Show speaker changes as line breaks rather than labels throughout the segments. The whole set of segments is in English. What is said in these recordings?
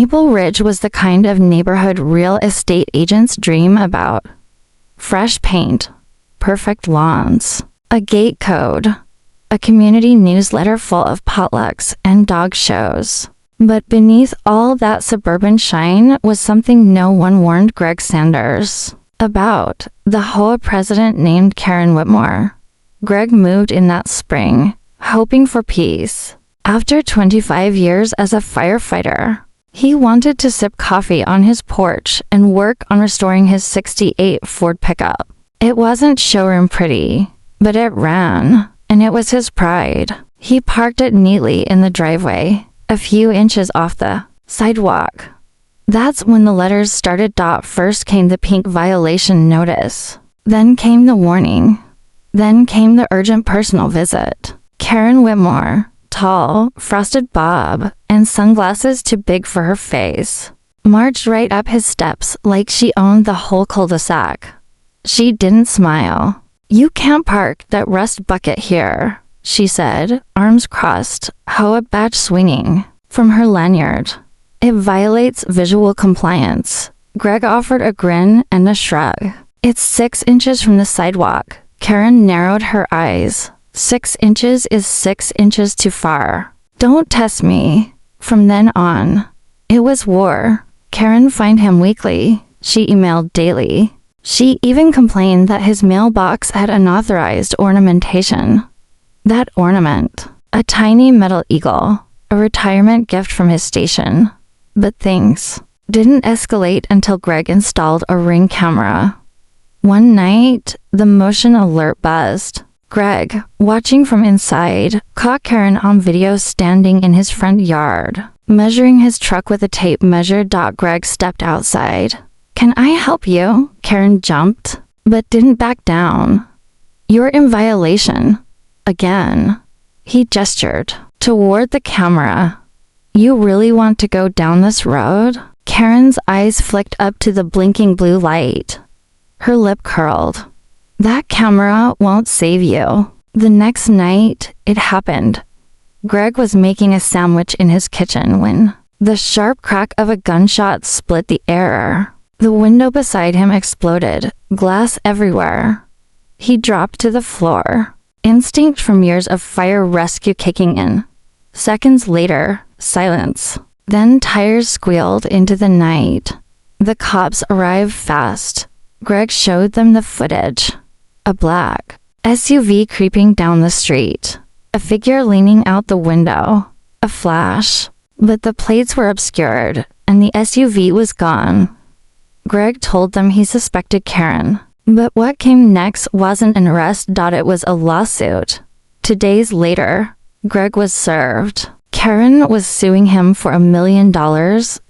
Maple Ridge was the kind of neighborhood real estate agents dream about. Fresh paint, perfect lawns, a gate code, a community newsletter full of potlucks and dog shows. But beneath all that suburban shine was something no one warned Greg Sanders about: the HOA president named Karen Whitmore. Greg moved in that spring, hoping for peace. After 25 years as a firefighter, he wanted to sip coffee on his porch and work on restoring his '68 Ford pickup. It wasn't showroom pretty, but it ran, and it was his pride. He parked it neatly in the driveway, a few inches off the sidewalk. That's when the letters started. First came the pink violation notice. Then came the warning. Then came the urgent personal visit. Karen Whitmore, tall, frosted bob, and sunglasses too big for her face, marched right up his steps like she owned the whole cul-de-sac. She didn't smile. "You can't park that rust bucket here," she said, arms crossed, HOA badge swinging from her lanyard. "It violates visual compliance." Greg offered a grin and a shrug. "It's 6 inches from the sidewalk." Karen narrowed her eyes. 6 inches is 6 inches too far. "Don't test me." From then on, it was war. Karen fined him weekly. She emailed daily. She even complained that his mailbox had unauthorized ornamentation. That ornament, a tiny metal eagle, a retirement gift from his station. But things didn't escalate until Greg installed a Ring camera. One night, the motion alert buzzed. Greg, watching from inside, caught Karen on video standing in his front yard, measuring his truck with a tape measure. Greg stepped outside. "Can I help you?" Karen jumped, but didn't back down. "You're in violation. Again." He gestured toward the camera. "You really want to go down this road?" Karen's eyes flicked up to the blinking blue light. Her lip curled. "That camera won't save you." The next night, it happened. Greg was making a sandwich in his kitchen when the sharp crack of a gunshot split the air. The window beside him exploded, glass everywhere. He dropped to the floor, instinct from years of fire rescue kicking in. Seconds later, silence. Then tires squealed into the night. The cops arrived fast. Greg showed them the footage. A black SUV creeping down the street. A figure leaning out the window. A flash. But the plates were obscured, and the SUV was gone. Greg told them he suspected Karen. But what came next wasn't an arrest. It was a lawsuit. 2 days later, Greg was served. Karen was suing him for $1 million,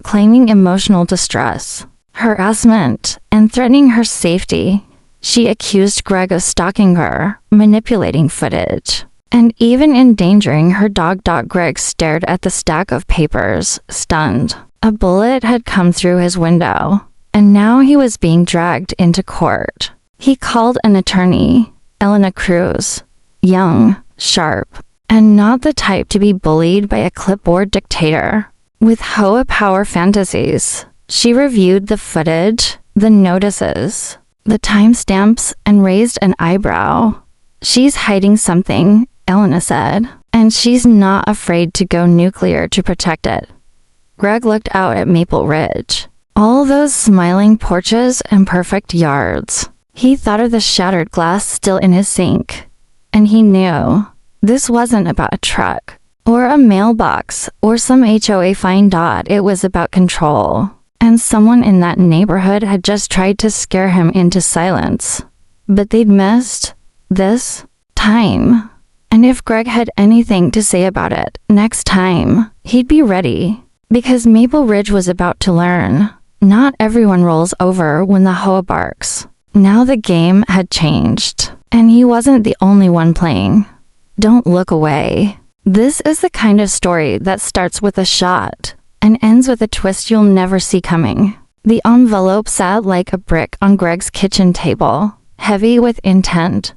claiming emotional distress, harassment, and threatening her safety. She accused Greg of stalking her, manipulating footage, and even endangering her dog. Greg stared at the stack of papers, stunned. A bullet had come through his window, and now he was being dragged into court. He called an attorney, Elena Cruz, young, sharp, and not the type to be bullied by a clipboard dictator. With HOA power fantasies, she reviewed the footage, the notices, the timestamps, and raised an eyebrow. "She's hiding something," Elena said, "and she's not afraid to go nuclear to protect it." Greg looked out at Maple Ridge. All those smiling porches and perfect yards. He thought of the shattered glass still in his sink. And he knew this wasn't about a truck, or a mailbox, or some HOA fine. It was about control. And someone in that neighborhood had just tried to scare him into silence. But they'd missed this time. And if Greg had anything to say about it next time, he'd be ready. Because Maple Ridge was about to learn. Not everyone rolls over when the HOA barks. Now the game had changed. And he wasn't the only one playing. Don't look away. This is the kind of story that starts with a shot and ends with a twist you'll never see coming. The envelope sat like a brick on Greg's kitchen table, heavy with intent.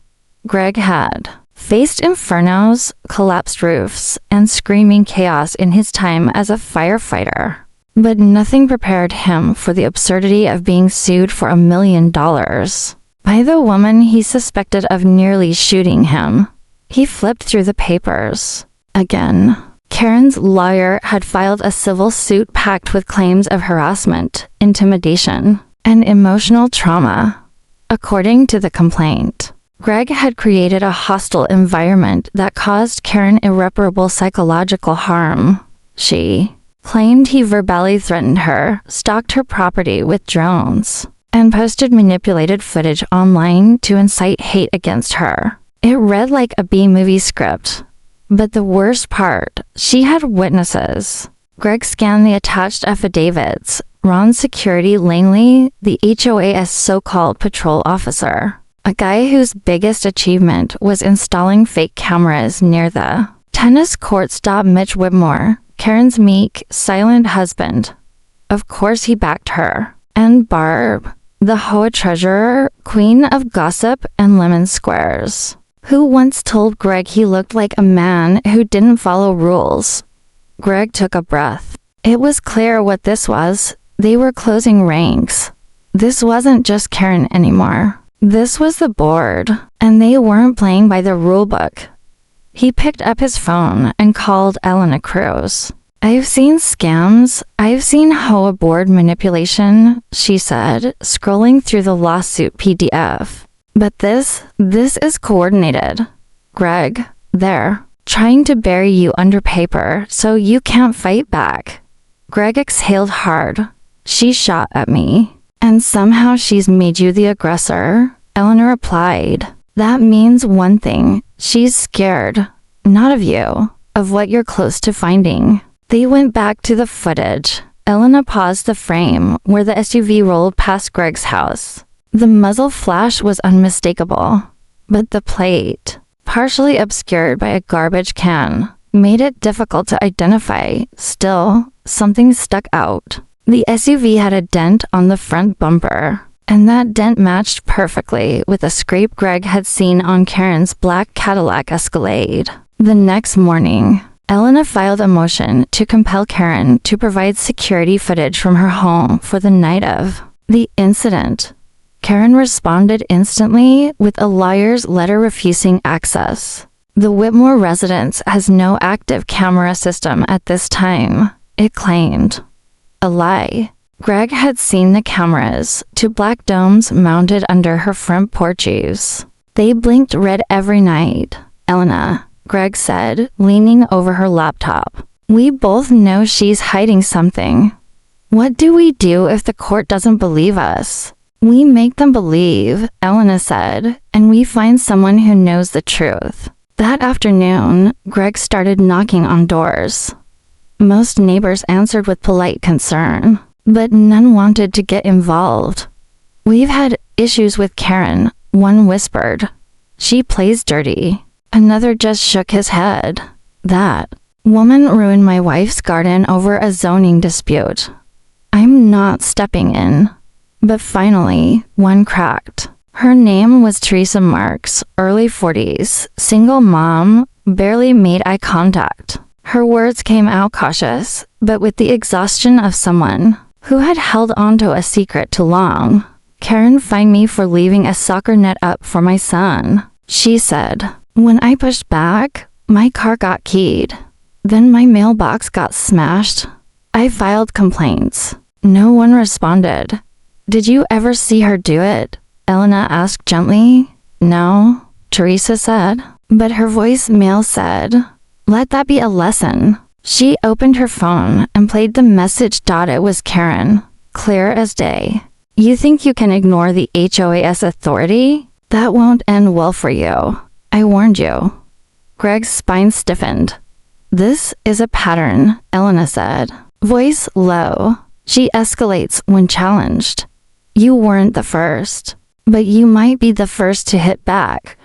Greg had faced infernos, collapsed roofs, and screaming chaos in his time as a firefighter. But nothing prepared him for the absurdity of being sued for $1 million by the woman he suspected of nearly shooting him. He flipped through the papers. Again, Karen's lawyer had filed a civil suit packed with claims of harassment, intimidation, and emotional trauma. According to the complaint, Greg had created a hostile environment that caused Karen irreparable psychological harm. She claimed he verbally threatened her, stalked her property with drones, and posted manipulated footage online to incite hate against her. It read like a B-movie script. But the worst part, she had witnesses. Greg scanned the attached affidavits. Ron's security Langley, the HOA's so-called patrol officer, a guy whose biggest achievement was installing fake cameras near the tennis court, stopped Mitch Whitmore, Karen's meek, silent husband. Of course he backed her. And Barb, the HOA treasurer, queen of gossip and lemon squares, who once told Greg he looked like a man who didn't follow rules. Greg took a breath. It was clear what this was. They were closing ranks. This wasn't just Karen anymore. This was the board, and they weren't playing by the rulebook. He picked up his phone and called Elena Cruz. "I've seen scams. I've seen HOA board manipulation," she said, scrolling through the lawsuit PDF. "But this is coordinated. Greg, they're trying to bury you under paper so you can't fight back." Greg exhaled hard. "She shot at me, and somehow she's made you the aggressor," Eleanor replied. "That means one thing. She's scared. Not of you, of what you're close to finding." They went back to the footage. Elena paused the frame where the SUV rolled past Greg's house. The muzzle flash was unmistakable, but the plate, partially obscured by a garbage can, made it difficult to identify. Still, something stuck out. The SUV had a dent on the front bumper, and that dent matched perfectly with a scrape Greg had seen on Karen's black Cadillac Escalade. The next morning, Elena filed a motion to compel Karen to provide security footage from her home for the night of the incident. Karen responded instantly with a lawyer's letter refusing access. "The Whitmore residence has no active camera system at this time," it claimed. A lie. Greg had seen the cameras, two black domes mounted under her front porches. "They blinked red every night, Elena," Greg said, leaning over her laptop. "We both know she's hiding something. What do we do if the court doesn't believe us?" "We make them believe," Elena said, "and we find someone who knows the truth." That afternoon, Greg started knocking on doors. Most neighbors answered with polite concern, but none wanted to get involved. "We've had issues with Karen," one whispered. "She plays dirty." Another just shook his head. "That woman ruined my wife's garden over a zoning dispute. I'm not stepping in." But finally, one cracked. Her name was Teresa Marks, early 40s, single mom, barely made eye contact. Her words came out cautious, but with the exhaustion of someone who had held onto a secret too long. "Karen fined me for leaving a soccer net up for my son," she said. "When I pushed back, my car got keyed. Then my mailbox got smashed. I filed complaints. No one responded." "Did you ever see her do it?" Elena asked gently. "No," Teresa said, but her voicemail said, "Let that be a lesson." She opened her phone and played the message. It was Karen, clear as day. "You think you can ignore the HOA's authority? That won't end well for you. I warned you." Greg's spine stiffened. "This is a pattern," Elena said, voice low. "She escalates when challenged. You weren't the first, but you might be the first to hit back."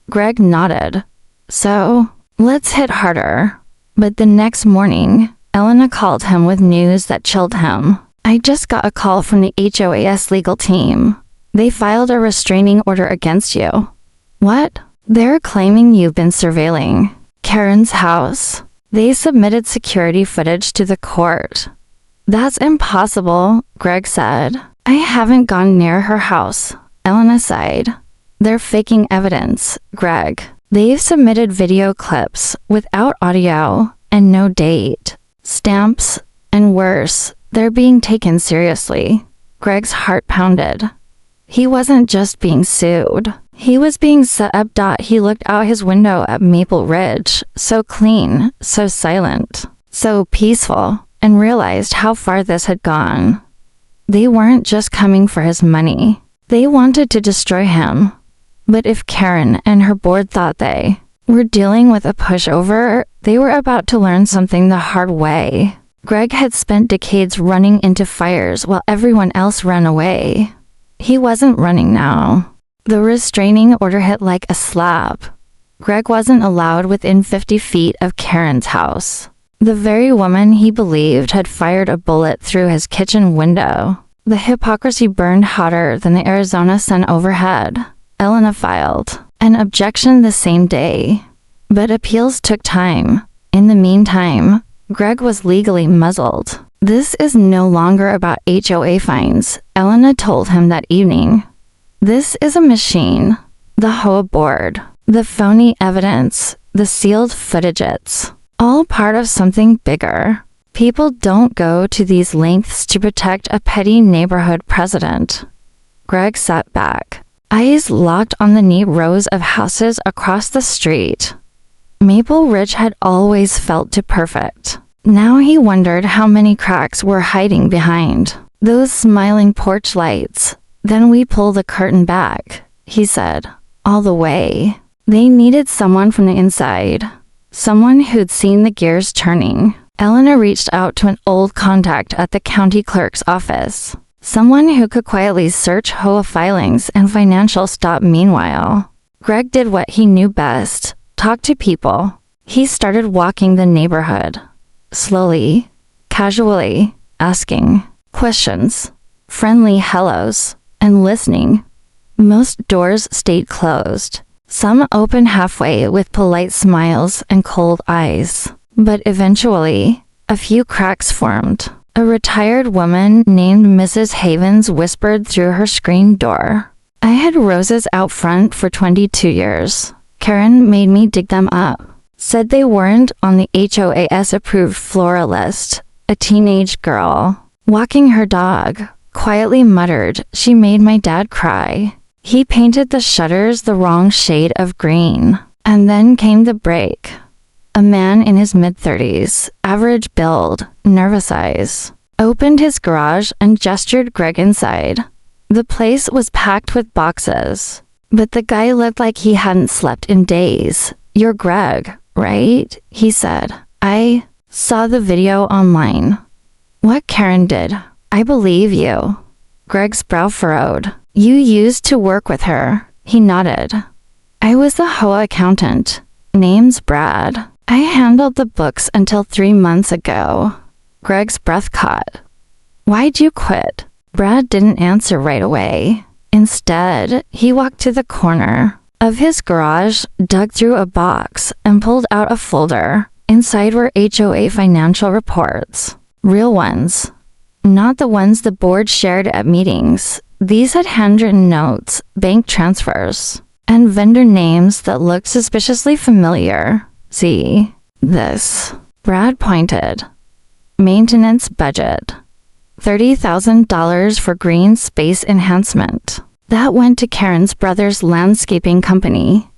Greg nodded. "So, let's hit harder." But the next morning, Elena called him with news that chilled him. "I just got a call from the HOAS legal team. They filed a restraining order against you." "What?" "They're claiming you've been surveilling Karen's house. They submitted security footage to the court." That's impossible, Greg said. I haven't gone near her house, Elena sighed. They're faking evidence, Greg. They've submitted video clips without audio and no date. Stamps, and worse, they're being taken seriously. Greg's heart pounded. He wasn't just being sued. He was being set up. He looked out his window at Maple Ridge, so clean, so silent, so peaceful, and realized how far this had gone. They weren't just coming for his money. They wanted to destroy him. But if Karen and her board thought they were dealing with a pushover, they were about to learn something the hard way. Greg had spent decades running into fires while everyone else ran away. He wasn't running now. The restraining order hit like a slap. Greg wasn't allowed within 50 feet of Karen's house. The very woman he believed had fired a bullet through his kitchen window. The hypocrisy burned hotter than the Arizona sun overhead. Elena filed an objection the same day, but appeals took time. In the meantime, Greg was legally muzzled. This is no longer about HOA fines, Elena told him that evening. This is a machine. The HOA board, the phony evidence, the sealed footages, all part of something bigger. People don't go to these lengths to protect a petty neighborhood president. Greg sat back, eyes locked on the neat rows of houses across the street. Maple Ridge had always felt too perfect. Now he wondered how many cracks were hiding behind those smiling porch lights. Then we pull the curtain back, he said, all the way. They needed someone from the inside, someone who'd seen the gears turning. Elena reached out to an old contact at the county clerk's office, someone who could quietly search HOA filings and financial stuff. Meanwhile, Greg did what he knew best, talk to people. He started walking the neighborhood. Slowly, casually, asking questions, friendly hellos, and listening. Most doors stayed closed. Some opened halfway with polite smiles and cold eyes. But eventually, a few cracks formed. A retired woman named Mrs. Havens whispered through her screen door. I had roses out front for 22 years. Karen made me dig them up. Said they weren't on the HOA's approved flora list. A teenage girl, walking her dog, quietly muttered she made my dad cry. He painted the shutters the wrong shade of green. And then came the break. A man in his mid-30s, average build, nervous eyes, opened his garage and gestured Greg inside. The place was packed with boxes, but the guy looked like he hadn't slept in days. You're Greg, right? He said. I saw the video online. What Karen did. I believe you. Greg's brow furrowed. You used to work with her. He nodded. I was the HOA accountant. Name's Brad. I handled the books until 3 months ago. Greg's breath caught. Why'd you quit? Brad didn't answer right away. Instead, he walked to the corner of his garage, dug through a box, and pulled out a folder. Inside were HOA financial reports. Real ones. Not the ones the board shared at meetings. These had handwritten notes, bank transfers, and vendor names that looked suspiciously familiar. See, this. Brad pointed. Maintenance budget. $30,000 for green space enhancement. That went to Karen's brother's landscaping company.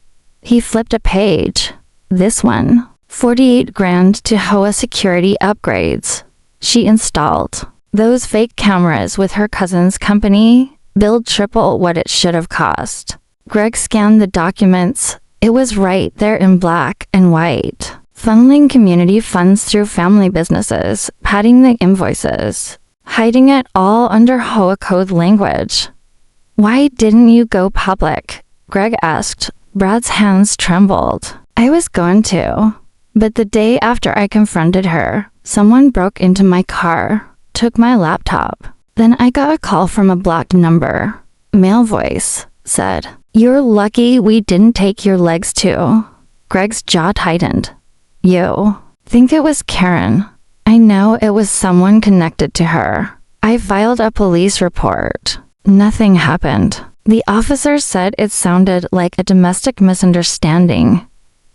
He flipped a page. This one. $48,000 to HOA security upgrades. She installed. Those fake cameras with her cousin's company billed triple what it should have cost. Greg scanned the documents. It was right there in black and white. Funneling community funds through family businesses, padding the invoices, hiding it all under HOA code language. Why didn't you go public? Greg asked. Brad's hands trembled. I was going to. But the day after I confronted her, someone broke into my car, took my laptop. Then I got a call from a blocked number. Male voice said, You're lucky we didn't take your legs too. Greg's jaw tightened. You think it was Karen? I know it was someone connected to her. I filed a police report. Nothing happened. The officer said it sounded like a domestic misunderstanding.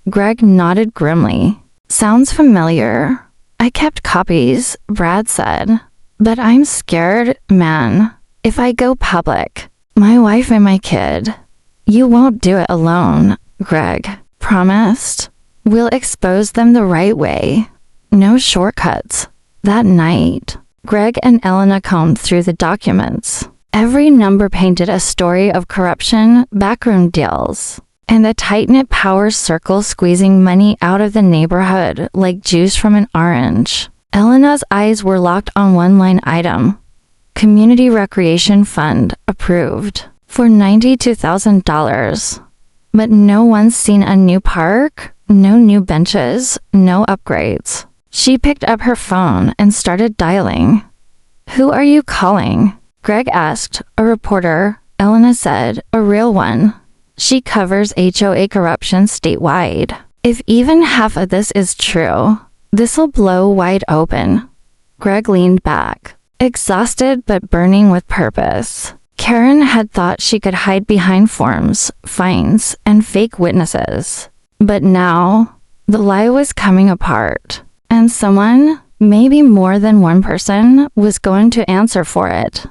Greg nodded grimly. Sounds familiar. I kept copies, Brad said. But I'm scared, man. If I go public, my wife and my kid. You won't do it alone, Greg promised. We'll expose them the right way. No shortcuts. That night, Greg and Elena combed through the documents. Every number painted a story of corruption, backroom deals, and a tight-knit power circle squeezing money out of the neighborhood like juice from an orange. Elena's eyes were locked on one line item. Community Recreation Fund approved for $92,000. But no one's seen a new park, no new benches, no upgrades. She picked up her phone and started dialing. Who are you calling? Greg asked. A reporter. Elena said, a real one. She covers HOA corruption statewide. If even half of this is true, this'll blow wide open. Greg leaned back, exhausted but burning with purpose. Karen had thought she could hide behind forms, fines, and fake witnesses. But now, the lie was coming apart, and someone, maybe more than one person, was going to answer for it.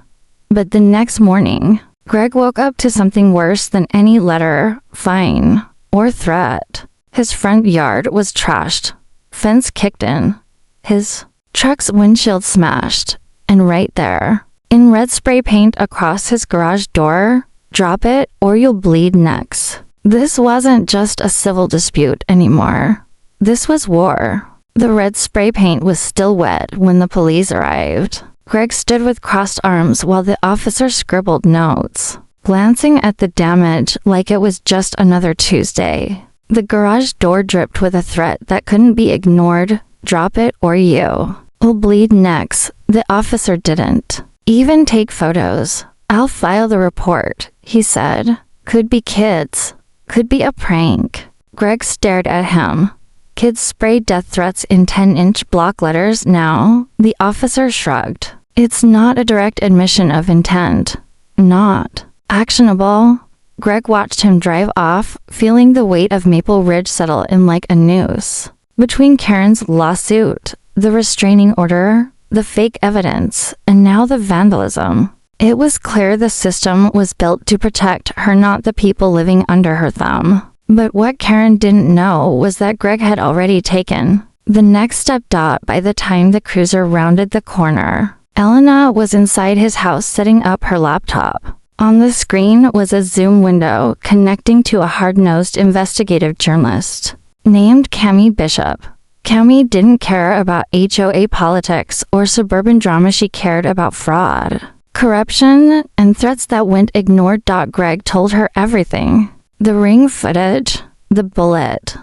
But the next morning, Greg woke up to something worse than any letter, fine, or threat. His front yard was trashed, fence kicked in, his truck's windshield smashed, and right there, in red spray paint across his garage door, drop it or you'll bleed next. This wasn't just a civil dispute anymore. This was war. The red spray paint was still wet when the police arrived. Greg stood with crossed arms while the officer scribbled notes, glancing at the damage like it was just another Tuesday. The garage door dripped with a threat that couldn't be ignored. Drop it or you will bleed next. The officer didn't even take photos. I'll file the report, he said. Could be kids. Could be a prank. Greg stared at him. Kids spray death threats in 10-inch block letters now. The officer shrugged. It's not a direct admission of intent. Not actionable. Greg watched him drive off, feeling the weight of Maple Ridge settle in like a noose. Between Karen's lawsuit, the restraining order, the fake evidence, and now the vandalism, it was clear the system was built to protect her, not the people living under her thumb. But what Karen didn't know was that Greg had already taken the next step. By the time the cruiser rounded the corner, Elena was inside his house setting up her laptop. On the screen was a Zoom window connecting to a hard-nosed investigative journalist named Cami Bishop. Cami didn't care about HOA politics or suburban drama. She cared about fraud, corruption, and threats that went ignored. Greg told her everything. The ring footage, the bullet,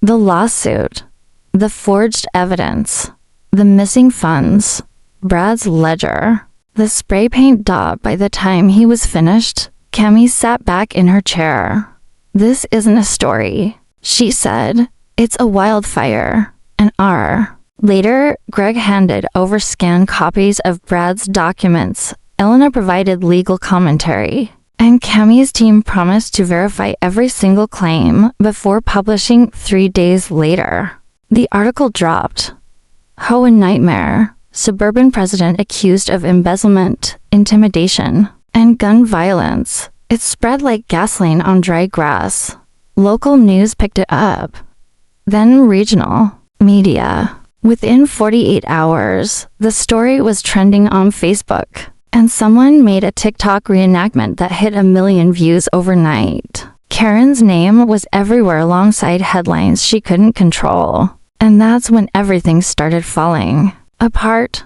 the lawsuit, the forged evidence, the missing funds, Brad's ledger, the spray paint daub. By the time he was finished, Cami sat back in her chair. This isn't a story, she said. It's a wildfire. An R. Later, Greg handed over scanned copies of Brad's documents. Elena provided legal commentary, and Cami's team promised to verify every single claim before publishing 3 days later. The article dropped. HOA nightmare. Suburban president accused of embezzlement, intimidation, and gun violence. It spread like gasoline on dry grass. Local news picked it up. Then regional media. Within 48 hours, the story was trending on Facebook, and someone made a TikTok reenactment that hit 1 million views overnight. Karen's name was everywhere alongside headlines she couldn't control. And that's when everything started falling apart.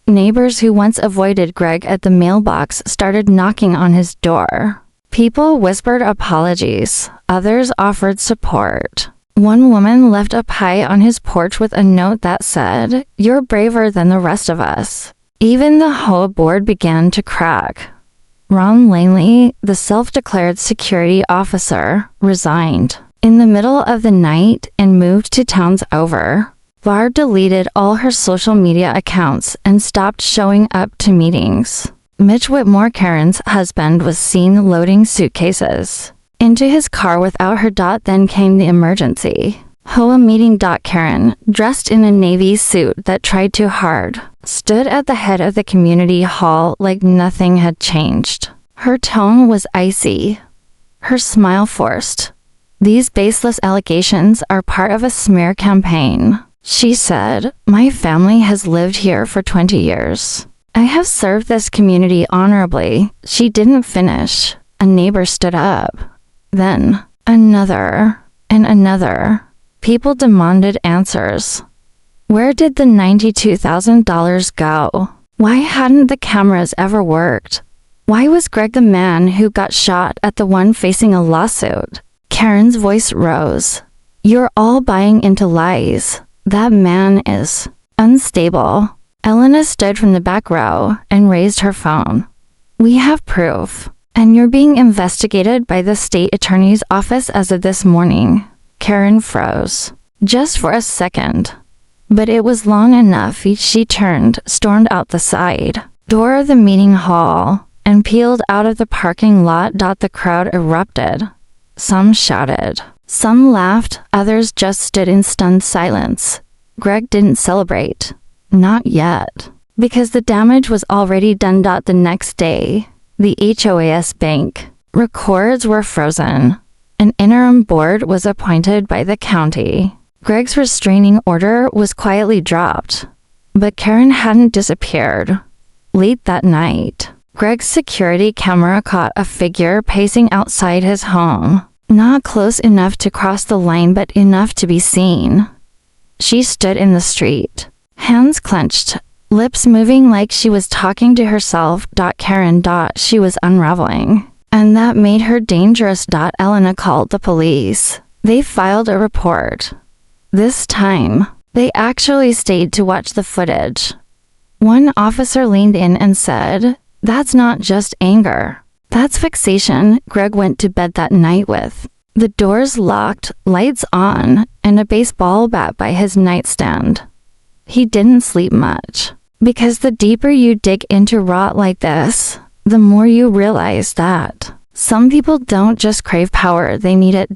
Neighbors who once avoided Greg at the mailbox started knocking on his door. People whispered apologies. Others offered support. One woman left a pie on his porch with a note that said, "You're braver than the rest of us." Even the HOA board began to crack. Ron Langley, the self-declared security officer, resigned in the middle of the night and moved to towns over. Barb deleted all her social media accounts and stopped showing up to meetings. Mitch Whitmore, Karen's husband, was seen loading suitcases into his car without her. Then came the emergency HOA meeting. Karen, dressed in a navy suit that tried too hard, stood at the head of the community hall like nothing had changed. Her tone was icy, her smile forced. "These baseless allegations are part of a smear campaign," she said. "My family has lived here for 20 years. I have served this community honorably." She didn't finish. A neighbor stood up. Then, another, and another. People demanded answers. Where did the $92,000 go? Why hadn't the cameras ever worked? Why was Greg the man who got shot at the one facing a lawsuit? Karen's voice rose. "You're all buying into lies. That man is unstable." Elena stood from the back row and raised her phone. "We have proof, and you're being investigated by the state attorney's office as of this morning." Karen froze, just for a second. But it was long enough. She turned, stormed out the side door of the meeting hall, and peeled out of the parking lot. The crowd erupted. Some shouted. Some laughed. Others just stood in stunned silence. Greg didn't celebrate. Not yet. Because the damage was already done. The next day, the HOA's bank records were frozen. An interim board was appointed by the county. Greg's restraining order was quietly dropped. But Karen hadn't disappeared. Late that night, Greg's security camera caught a figure pacing outside his home. Not close enough to cross the line, but enough to be seen. She stood in the street, hands clenched, lips moving like she was talking to herself. Karen. She was unraveling. And that made her dangerous. Elena called the police. They filed a report. This time, they actually stayed to watch the footage. One officer leaned in and said, "That's not just anger. That's fixation." Greg went to bed that night with the doors locked, lights on, and a baseball bat by his nightstand. He didn't sleep much. Because the deeper you dig into rot like this, the more you realize that some people don't just crave power, they need it.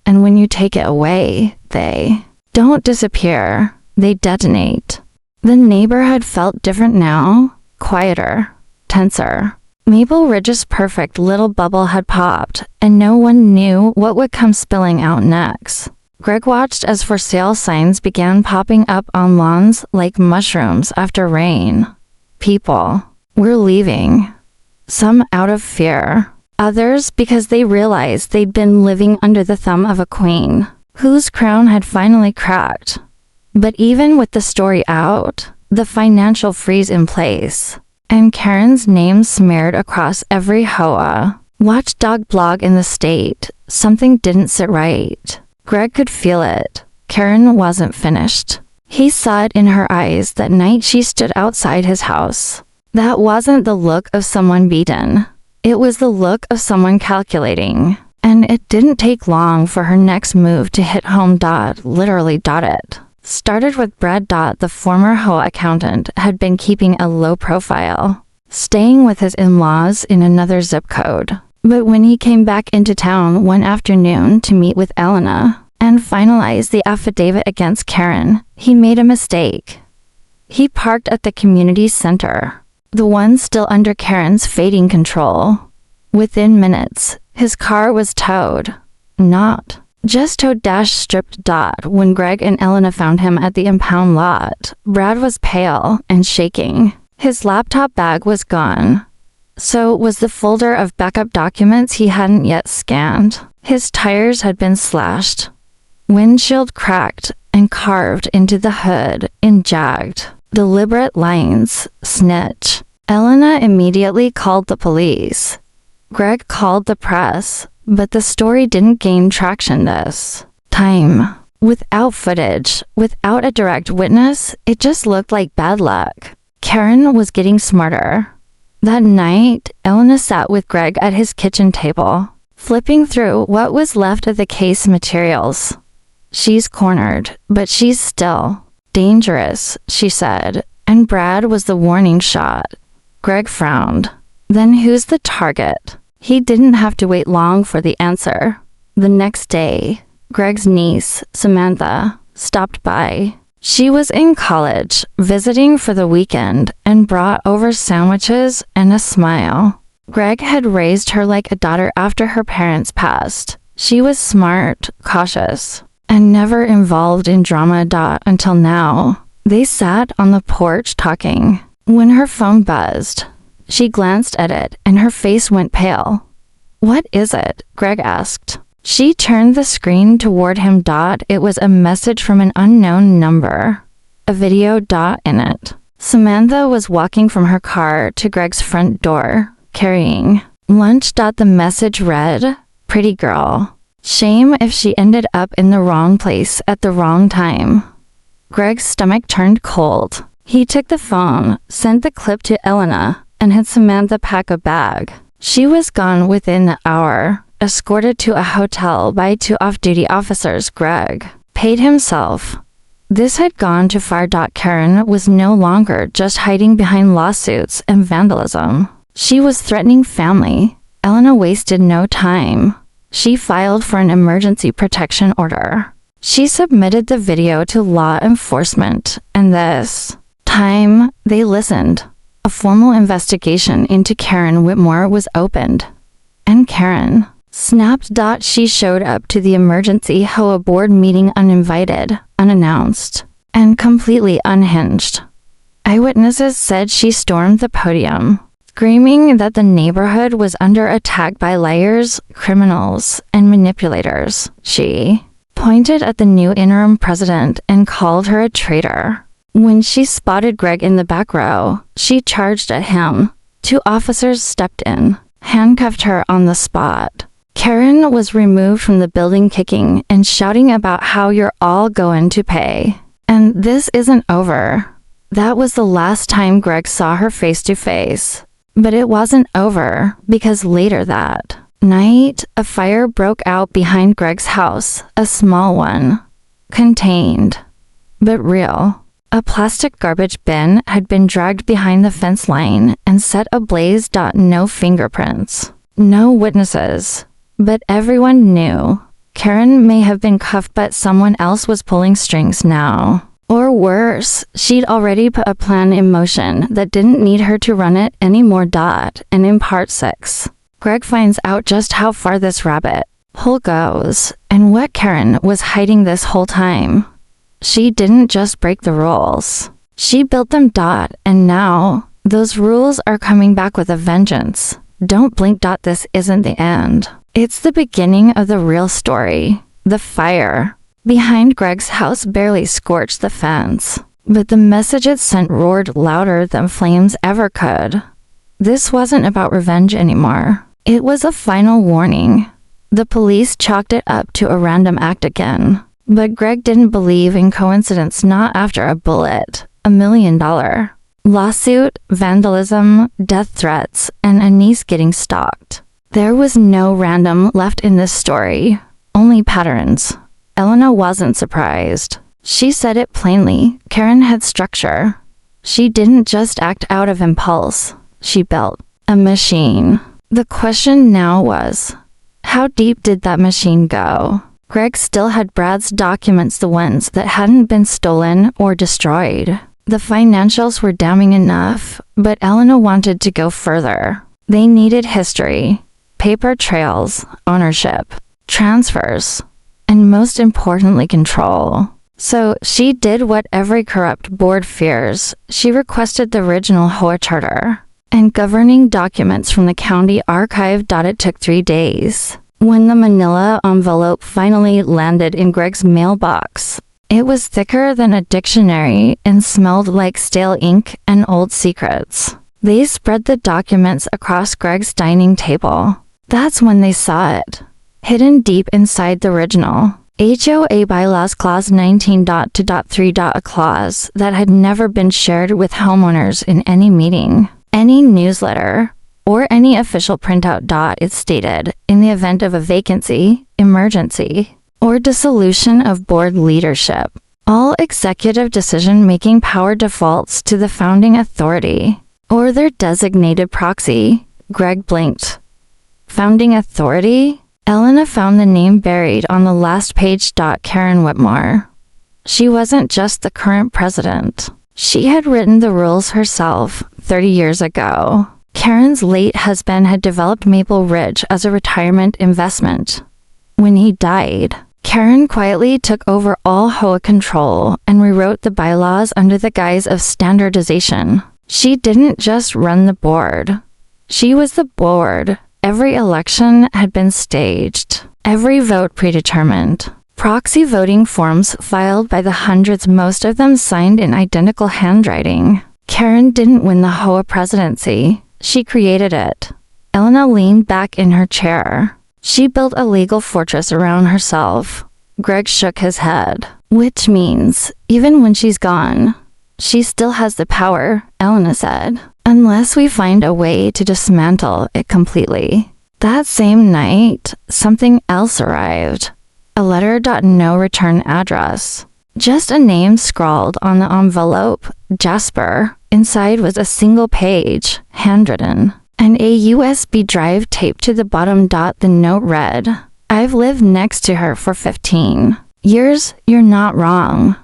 And when you take it away, they don't disappear, they detonate. The neighborhood felt different now, quieter, tenser. Maple Ridge's perfect little bubble had popped, and no one knew what would come spilling out next. Greg watched as for sale signs began popping up on lawns like mushrooms after rain. People were leaving. Some out of fear, others because they realized they'd been living under the thumb of a queen, whose crown had finally cracked. But even with the story out, the financial freeze in place, and Karen's name smeared across every HOA, watchdog blog in the state, something didn't sit right. Greg could feel it. Karen wasn't finished. He saw it in her eyes that night she stood outside his house. That wasn't the look of someone beaten. It was the look of someone calculating. And it didn't take long for her next move to hit home. Literally. It started with Brad. The former HOA accountant had been keeping a low profile, staying with his in-laws in another zip code. But when he came back into town one afternoon to meet with Elena and finalize the affidavit against Karen, he made a mistake. He parked at the community center, the one still under Karen's fading control. Within minutes, his car was towed. Not just towed, stripped. When Greg and Elena found him at the impound lot, Brad was pale and shaking. His laptop bag was gone. So was the folder of backup documents he hadn't yet scanned. His tires had been slashed, windshield cracked and carved into the hood in jagged, deliberate lines. Snitch. Elena immediately called the police. Greg called the press, but the story didn't gain traction this time. Without footage, without a direct witness, it just looked like bad luck. Karen was getting smarter. That night, Elena sat with Greg at his kitchen table, flipping through what was left of the case materials. She's cornered, but she's still Dangerous, she said, and Brad was the warning shot. Greg frowned. Then who's the target? He didn't have to wait long for the answer. The next day, Greg's niece, Samantha, stopped by. She was in college, visiting for the weekend, and brought over sandwiches and a smile. Greg had raised her like a daughter after her parents passed. She was smart, cautious, and never involved in drama. Until now. They sat on the porch talking. When her phone buzzed, she glanced at it and her face went pale. "What is it?" Greg asked. She turned the screen toward him. It was a message from an unknown number. A video. In it. Samantha was walking from her car to Greg's front door, carrying lunch. The message read, "Pretty girl. Shame if she ended up in the wrong place at the wrong time." Greg's stomach turned cold. He took the phone, sent the clip to Elena, and had Samantha pack a bag. She was gone within an hour, escorted to a hotel by 2 off-duty officers. Greg paid himself. This had gone too far. Karen was no longer just hiding behind lawsuits and vandalism. She was threatening family. Elena wasted no time. She filed for an emergency protection order. She submitted the video to law enforcement, and this time they listened. A formal investigation into Karen Whitmore was opened. And Karen snapped. She showed up to the emergency HOA board meeting uninvited, unannounced, and completely unhinged. Eyewitnesses said she stormed the podium, screaming that the neighborhood was under attack by liars, criminals, and manipulators. She pointed at the new interim president and called her a traitor. When she spotted Greg in the back row, she charged at him. 2 officers stepped in, handcuffed her on the spot. Karen was removed from the building kicking and shouting about how you're all going to pay. And this isn't over. That was the last time Greg saw her face to face. But it wasn't over, because later that night, a fire broke out behind Greg's house, a small one. Contained, but real. A plastic garbage bin had been dragged behind the fence line and set ablaze. No fingerprints, no witnesses. But everyone knew. Karen may have been cuffed, but someone else was pulling strings now. Or worse, she'd already put a plan in motion that didn't need her to run it anymore. And in part 6, Greg finds out just how far this rabbit hole goes and what Karen was hiding this whole time. She didn't just break the rules. She built them. And now, those rules are coming back with a vengeance. Don't blink. This isn't the end. It's the beginning of the real story. The fire behind Greg's house barely scorched the fence, but the message it sent roared louder than flames ever could. This wasn't about revenge anymore. It was a final warning. The police chalked it up to a random act again. But Greg didn't believe in coincidence. Not after a bullet, $1 million lawsuit, vandalism, death threats, and a niece getting stalked. There was no random left in this story, only patterns. Elena wasn't surprised. She said it plainly. Karen had structure. She didn't just act out of impulse. She built a machine. The question now was, how deep did that machine go? Greg still had Brad's documents, the ones that hadn't been stolen or destroyed. The financials were damning enough, but Elena wanted to go further. They needed history, paper trails, ownership, transfers, and most importantly, control. So she did what every corrupt board fears. She requested the original HOA charter and governing documents from the county archive. It took 3 days. When the manila envelope finally landed in Greg's mailbox, it was thicker than a dictionary and smelled like stale ink and old secrets. They spread the documents across Greg's dining table. That's when they saw it, hidden deep inside the original HOA bylaws clause 19.2.3. A clause that had never been shared with homeowners in any meeting, any newsletter, or any official printout. It stated, in the event of a vacancy, emergency, or dissolution of board leadership, All executive decision-making power defaults to the founding authority, or their designated proxy. Greg blinked. Founding authority? Elena found the name buried on the last page. Karen Whitmore. She wasn't just the current president. She had written the rules herself 30 years ago. Karen's late husband had developed Maple Ridge as a retirement investment. When he died, Karen quietly took over all HOA control and rewrote the bylaws under the guise of standardization. She didn't just run the board. She was the board. Every election had been staged. Every vote predetermined. Proxy voting forms filed by the hundreds, most of them signed in identical handwriting. Karen didn't win the HOA presidency. She created it. Elena leaned back in her chair. She built a legal fortress around herself. Greg shook his head. Which means, even when she's gone, she still has the power, Elena said. Unless we find a way to dismantle it completely. That same night, something else arrived. A letter. No return address. Just a name scrawled on the envelope, Jasper. Inside was a single page, handwritten, and a USB drive taped to the bottom. The note read, I've lived next to her for 15 years. You're not wrong,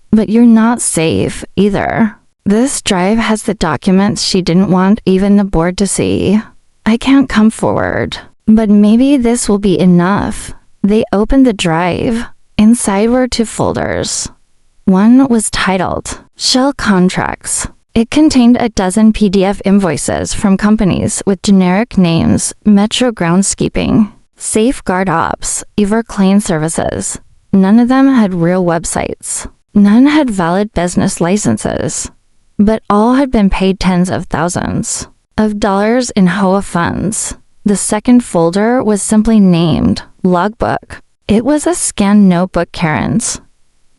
but you're not safe either. This drive has the documents she didn't want even the board to see. I can't come forward, but maybe this will be enough. They opened the drive. Inside were 2 folders. One was titled, Shell Contracts. It contained a dozen PDF invoices from companies with generic names: Metro Groundskeeping, Safeguard Ops, Everclean Services. None of them had real websites. None had valid business licenses. But all had been paid tens of thousands of dollars in HOA funds. The second folder was simply named Logbook. It was a scanned notebook. Karen's.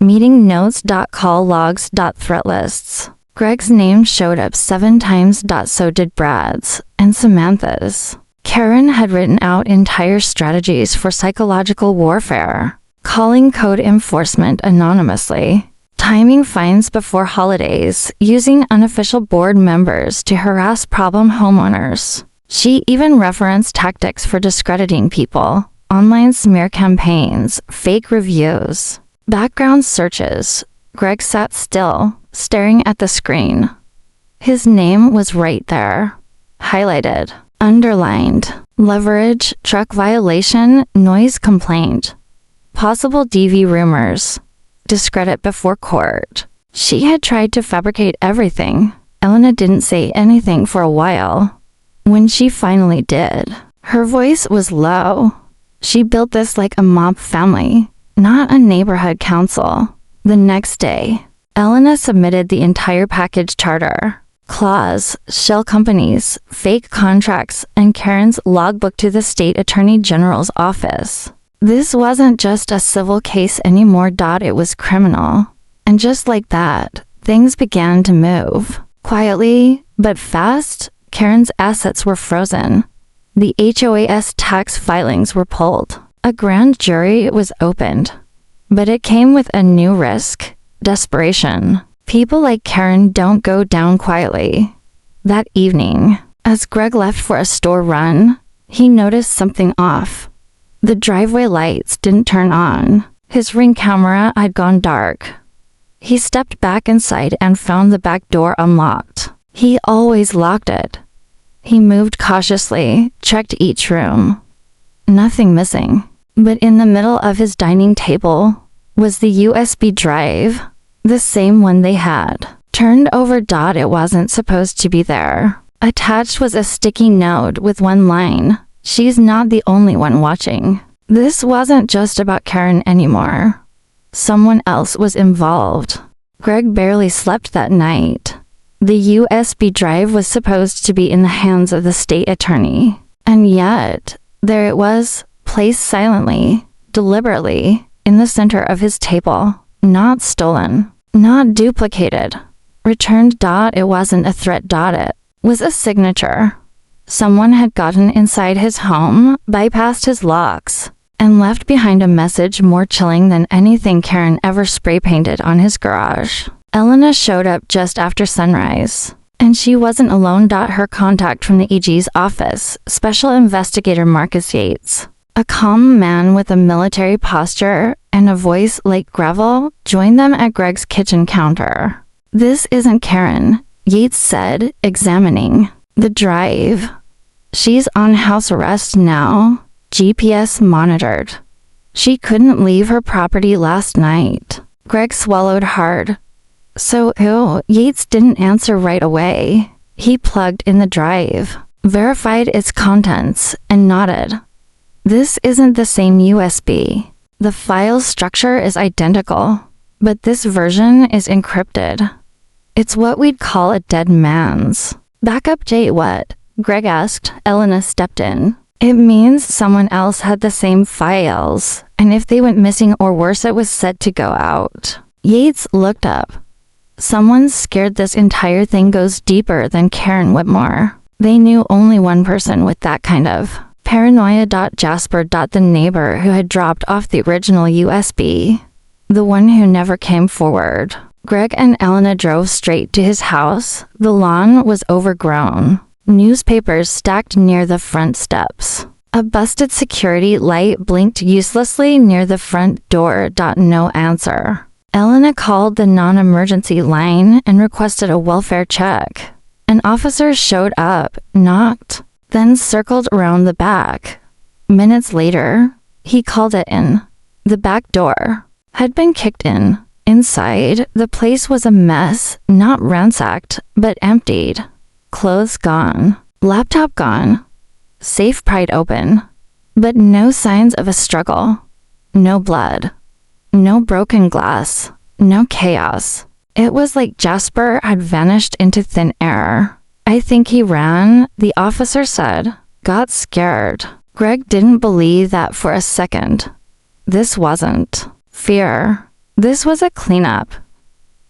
Meeting notes. Call logs. Threat lists. Greg's name showed up 7 times. So did Brad's and Samantha's. Karen had written out entire strategies for psychological warfare, calling code enforcement anonymously, timing fines before holidays, using unofficial board members to harass problem homeowners. She even referenced tactics for discrediting people, online smear campaigns, fake reviews, background searches. Greg sat still, staring at the screen. His name was right there, highlighted, underlined. Leverage, truck violation, noise complaint, possible DV rumors, discredit before court. She had tried to fabricate everything. Elena didn't say anything for a while. When she finally did, her voice was low. She built this like a mob family, not a neighborhood council. The next day, Elena submitted the entire package: charter, clause, shell companies, fake contracts, and Karen's logbook to the state attorney general's office. This wasn't just a civil case anymore. It was criminal. And just like that, things began to move. Quietly, but fast, Karen's assets were frozen. The HOA's tax filings were pulled. A grand jury was opened. But it came with a new risk: desperation. People like Karen don't go down quietly. That evening, as Greg left for a store run, he noticed something off. The driveway lights didn't turn on. His Ring camera had gone dark. He stepped back inside and found the back door unlocked. He always locked it. He moved cautiously, checked each room. Nothing missing. But in the middle of his dining table was the USB drive, the same one they had turned over. It wasn't supposed to be there. Attached was a sticky note with one line: "She's not the only one watching." This wasn't just about Karen anymore. Someone else was involved. Greg barely slept that night. The USB drive was supposed to be in the hands of the state attorney. And yet, there it was, placed silently, deliberately, in the center of his table. Not stolen. Not duplicated. Returned. It wasn't a threat. It was a signature. Someone had gotten inside his home, bypassed his locks, and left behind a message more chilling than anything Karen ever spray-painted on his garage. Elena showed up just after sunrise. And she wasn't alone. Her contact from the AG's office, Special Investigator Marcus Yates, a calm man with a military posture and a voice like gravel, joined them at Greg's kitchen counter. "This isn't Karen," Yates said, examining the drive. "She's on house arrest now, GPS monitored. She couldn't leave her property last night." Greg swallowed hard. "So who?" Yates didn't answer right away. He plugged in the drive, verified its contents, and nodded. "This isn't the same USB. The file structure is identical, but this version is encrypted. It's what we'd call a dead man's." "Backup date what?" Greg asked. Elena stepped in. "It means someone else had the same files, and if they went missing or worse, it was set to go out." Yates looked up. "Someone's scared this entire thing goes deeper than Karen Whitmore. They knew only one person with that kind of paranoia. Jasper. The neighbor who had dropped off the original USB. The one who never came forward." Greg and Elena drove straight to his house. The lawn was overgrown. Newspapers stacked near the front steps. A busted security light blinked uselessly near the front door. No answer. Elena called the non-emergency line and requested a welfare check. An officer showed up, knocked, then circled around the back. Minutes later, he called it in. The back door had been kicked in. Inside, the place was a mess, not ransacked, but emptied. Clothes gone, laptop gone, safe pried open, but no signs of a struggle. No blood. No broken glass, no chaos. It was like Jasper had vanished into thin air. "I think he ran," the officer said. "Got scared." Greg didn't believe that for a second. This wasn't fear. This was a cleanup.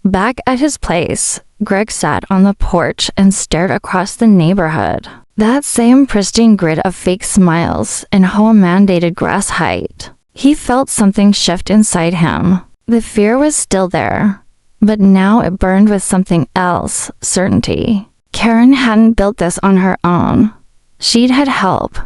Back at his place, Greg sat on the porch and stared across the neighborhood. That same pristine grid of fake smiles and HOA-mandated grass height. He felt something shift inside him. The fear was still there, but now it burned with something else, certainty. Karen hadn't built this on her own. She'd had help.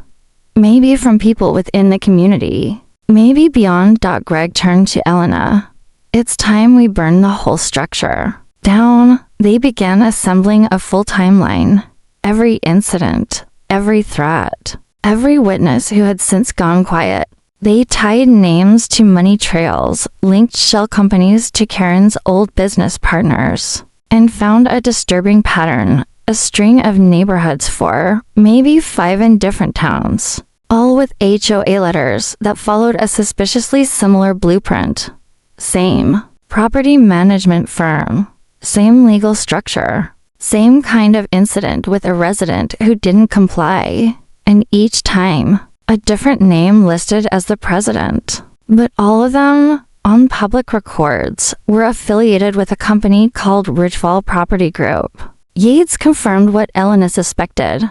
Maybe from people within the community. Maybe beyond. Greg turned to Elena. "It's time we burn the whole structure down." They began assembling a full timeline. Every incident, every threat, every witness who had since gone quiet. They tied names to money trails, linked shell companies to Karen's old business partners, and found a disturbing pattern, a string of neighborhoods, 4, maybe 5 in different towns, all with HOA letters that followed a suspiciously similar blueprint. Same property management firm, same legal structure, same kind of incident with a resident who didn't comply, and each time, a different name listed as the president. But all of them, on public records, were affiliated with a company called Ridgefall Property Group. Yates confirmed what Elena suspected.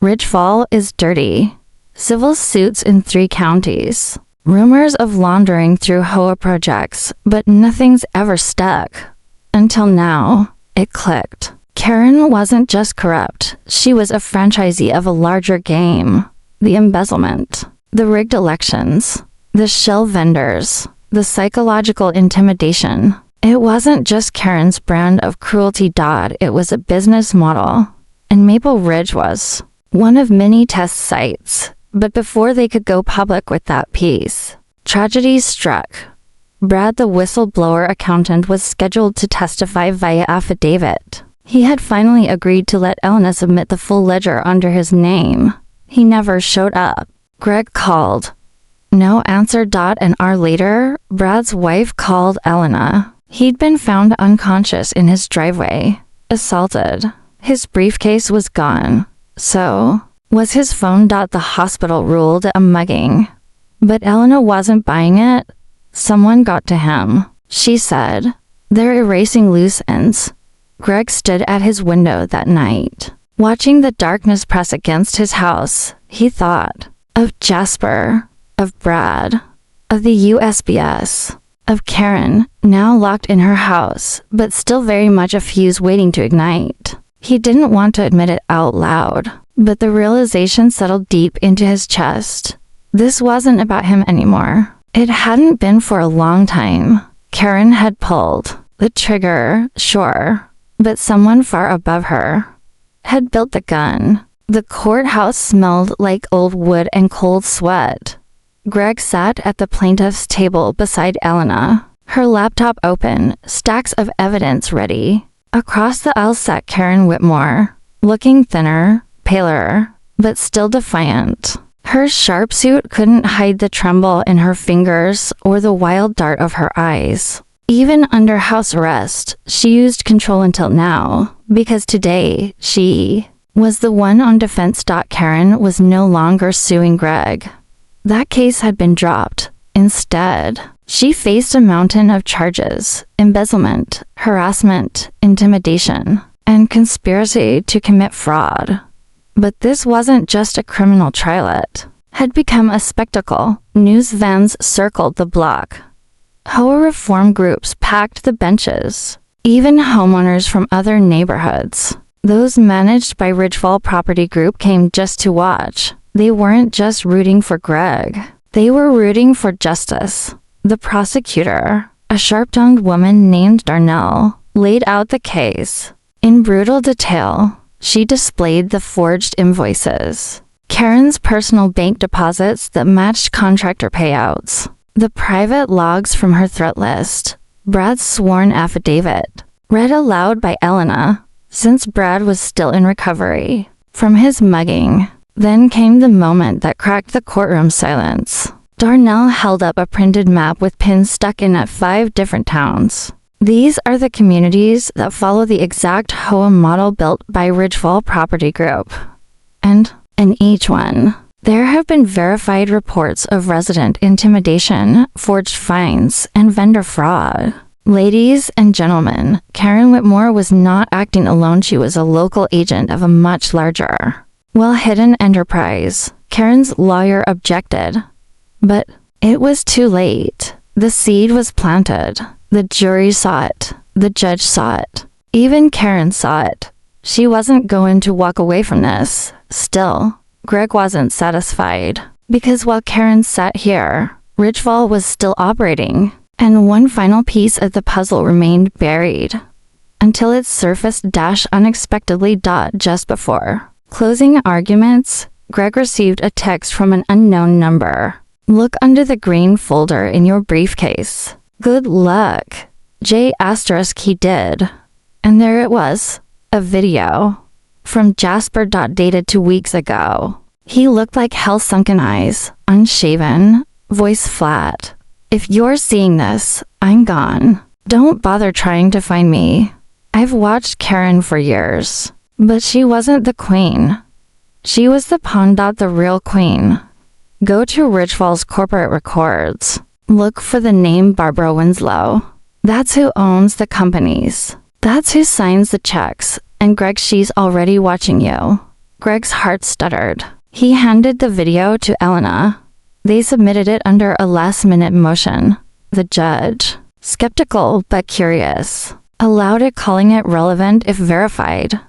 Ridgefall is dirty. Civil suits in 3 counties. Rumors of laundering through HOA projects, but nothing's ever stuck. Until now, it clicked. Karen wasn't just corrupt. She was a franchisee of a larger game. The embezzlement, the rigged elections, the shell vendors, the psychological intimidation. It wasn't just Karen's brand of cruelty. It was a business model. And Maple Ridge was one of many test sites. But before they could go public with that piece, tragedy struck. Brad, the whistleblower accountant, was scheduled to testify via affidavit. He had finally agreed to let Elena submit the full ledger under his name. He never showed up. Greg called. No answer. An hour later, Brad's wife called Elena. He'd been found unconscious in his driveway, assaulted. His briefcase was gone. So, was his phone. The hospital ruled a mugging. But Elena wasn't buying it. Someone got to him, she said. They're erasing loose ends. Greg stood at his window that night, watching the darkness press against his house. He thought of Jasper, of Brad, of the USBS, of Karen, now locked in her house, but still very much a fuse waiting to ignite. He didn't want to admit it out loud, but the realization settled deep into his chest. This wasn't about him anymore. It hadn't been for a long time. Karen had pulled the trigger, sure, but someone far above her had built the gun. The courthouse smelled like old wood and cold sweat. Greg sat at the plaintiff's table beside Elena, her laptop open, stacks of evidence ready. Across the aisle sat Karen Whitmore, looking thinner, paler, but still defiant. Her sharp suit couldn't hide the tremble in her fingers or the wild dart of her eyes. Even under house arrest, she used control until now, because today, she was the one on defense. Karen was no longer suing Greg. That case had been dropped. Instead, she faced a mountain of charges: embezzlement, harassment, intimidation, and conspiracy to commit fraud. But this wasn't just a criminal trial, it had become a spectacle. News vans circled the block. HOA reform groups packed the benches. Even homeowners from other neighborhoods, those managed by Ridgefall Property Group, came just to watch. They weren't just rooting for Greg. They were rooting for justice. The prosecutor, a sharp-tongued woman named Darnell, laid out the case. In brutal detail, she displayed the forged invoices, Karen's personal bank deposits that matched contractor payouts, the private logs from her threat list, Brad's sworn affidavit, read aloud by Elena, since Brad was still in recovery from his mugging. Then came the moment that cracked the courtroom silence. Darnell held up a printed map with pins stuck in at 5 different towns. These are the communities that follow the exact HOA model built by Ridgefall Property Group. And in each one, there have been verified reports of resident intimidation, forged fines, and vendor fraud. Ladies and gentlemen, Karen Whitmore was not acting alone. She was a local agent of a much larger, well-hidden enterprise. Karen's lawyer objected, but it was too late. The seed was planted. The jury saw it. The judge saw it. Even Karen saw it. She wasn't going to walk away from this. Still, Greg wasn't satisfied, because while Karen sat here, Ridgefall was still operating, and one final piece of the puzzle remained buried, until it surfaced unexpectedly. Just before closing arguments, Greg received a text from an unknown number. Look under the green folder in your briefcase. Good luck. J**. He did. And there it was. A video. From Jasper. Dated 2 weeks ago. He looked like hell-sunken eyes, unshaven, voice flat. If you're seeing this, I'm gone. Don't bother trying to find me. I've watched Karen for years. But she wasn't the queen. She was the pawn. The real queen. Go to Ridgefall's corporate records. Look for the name Barbara Winslow. That's who owns the companies. That's who signs the checks. And Greg, she's already watching you. Greg's heart stuttered. He handed the video to Elena. They submitted it under a last-minute motion. The judge, skeptical but curious, allowed it, calling it relevant if verified.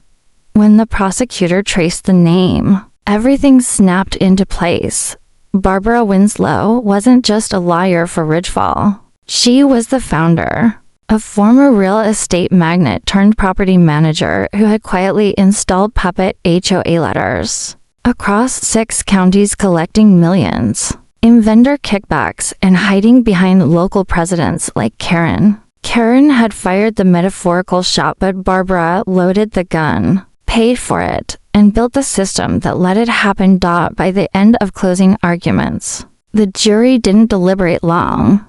When the prosecutor traced the name, everything snapped into place. Barbara Winslow wasn't just a lawyer for Ridgefall. She was the founder, a former real estate magnate turned property manager who had quietly installed puppet HOA letters across 6 counties, collecting millions in vendor kickbacks and hiding behind local presidents like Karen. Karen had fired the metaphorical shot, but Barbara loaded the gun, paid for it, and built the system that let it happen. By the end of closing arguments, the jury didn't deliberate long.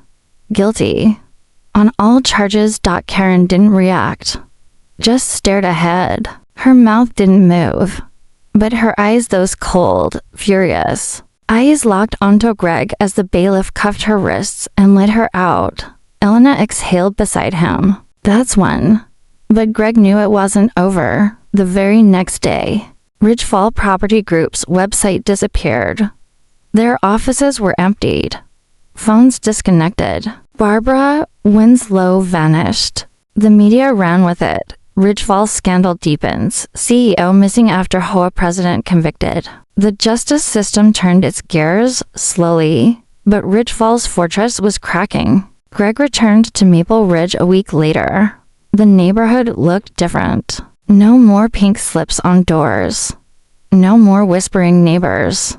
Guilty on all charges. Karen didn't react, just stared ahead. Her mouth didn't move, but her eyes, those cold, furious eyes, locked onto Greg as the bailiff cuffed her wrists and led her out. Elena exhaled beside him. That's one. But Greg knew it wasn't over. The very next day, Ridgefall Property Group's website disappeared. Their offices were emptied. Phones disconnected. Barbara Winslow vanished. The media ran with it. Ridgefall's scandal deepens. CEO missing after HOA president convicted. The justice system turned its gears slowly, but Ridgefall's fortress was cracking. Greg returned to Maple Ridge a week later. The neighborhood looked different. No more pink slips on doors. No more whispering neighbors.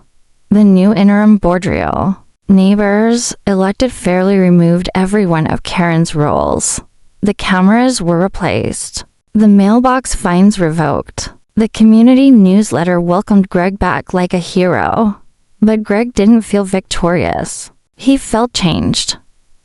The new interim board reel. Neighbors elected fairly removed every one of Karen's roles. The cameras were replaced. The mailbox fines revoked. The community newsletter welcomed Greg back like a hero. But Greg didn't feel victorious. He felt changed.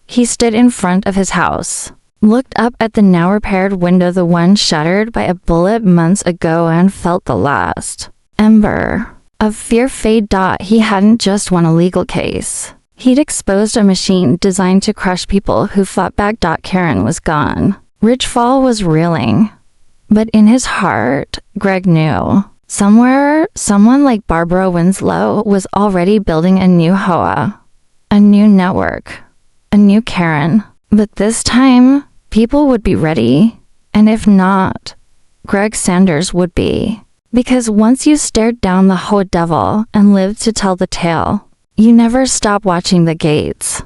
He stood in front of his house, looked up at the now repaired window, the one shattered by a bullet months ago, and felt the last ember of fear fade. He hadn't just won a legal case. He'd exposed a machine designed to crush people who fought back. Karen was gone. Ridgefall was reeling. But in his heart, Greg knew. Somewhere, someone like Barbara Winslow was already building a new HOA, a new network, a new Karen. But this time, people would be ready. And if not, Greg Sanders would be. Because once you stared down the HOA devil and lived to tell the tale, you never stop watching the gates.